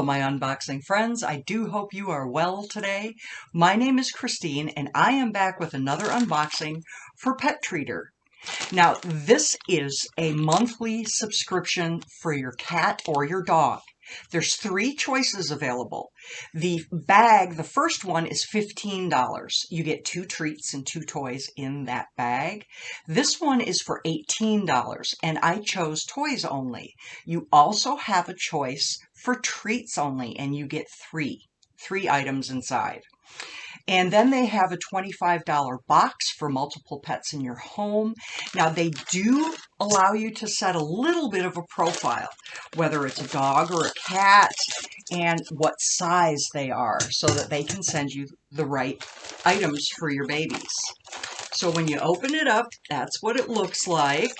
Hello, my unboxing friends. I do hope you are well today. My name is Christine, and I am back with another unboxing for Pet Treater. Now, this is a monthly subscription for your cat or your dog. There's 3 choices available. The bag, the first one is $15. You get 2 treats and 2 toys in that bag. This one is for $18, and I chose toys only. You also have a choice for treats only, and you get 3 items inside. And then they have a $25 box for multiple pets in your home. Now, they do allow you to set a little bit of a profile, whether it's a dog or a cat, and what size they are, so that they can send you the right items for your babies. So when you open it up, that's what it looks like.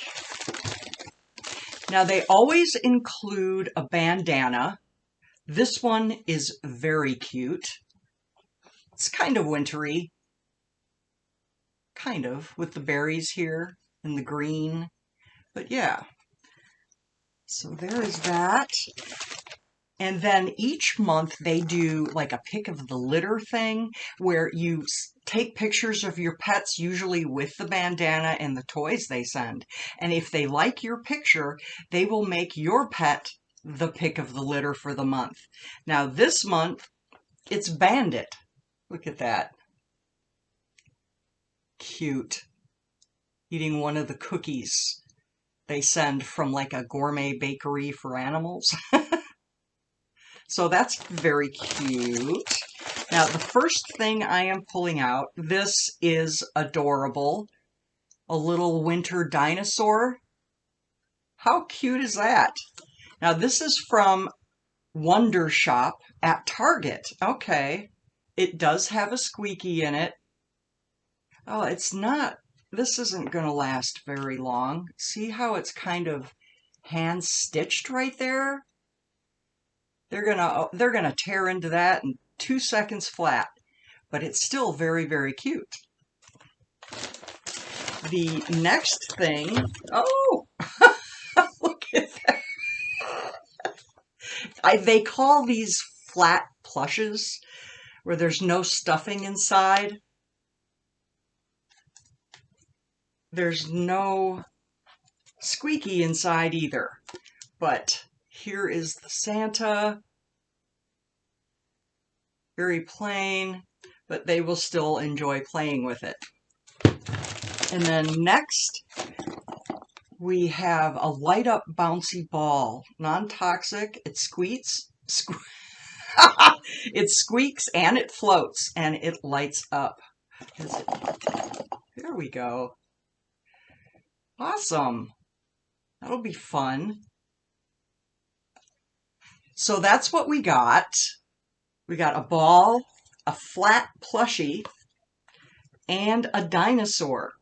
Now, they always include a bandana. This one is very cute. It's kind of wintry, kind of, with the berries here and the green, but yeah. So there is that. And then each month they do like a pick of the litter thing where you take pictures of your pets, usually with the bandana and the toys they send. And if they like your picture, they will make your pet the pick of the litter for the month. Now this month, it's Bandit. Look at that. Cute. Eating one of the cookies they send from like a gourmet bakery for animals. So that's very cute. Now, the first thing I am pulling out, this is adorable. A little winter dinosaur. How cute is that? Now, this is from Wonder Shop at Target. Okay. It does have a squeaky in it. Oh, it's not, this isn't going to last very long. See how it's kind of hand stitched right there? They're gonna tear into that in 2 seconds flat, but it's still very, very cute. The next thing, oh, look at that. They call these flat plushes, where there's no stuffing inside. There's no squeaky inside either. But here is the Santa. Very plain, but they will still enjoy playing with it. And then next, we have a light up bouncy ball. Non-toxic, it squeaks. It squeaks and it floats and it lights up. There we go. Awesome. That'll be fun. So that's what we got. We got a ball, a flat plushie, and a dinosaur.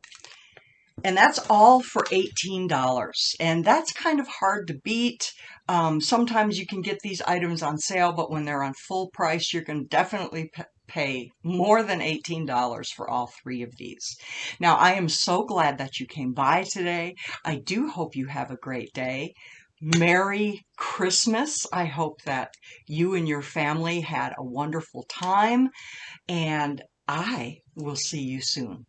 And that's all for $18. And that's kind of hard to beat. Sometimes you can get these items on sale, but when they're on full price, you can definitely pay more than $18 for all 3 of these. Now, I am so glad that you came by today. I do hope you have a great day. Merry Christmas. I hope that you and your family had a wonderful time, and I will see you soon.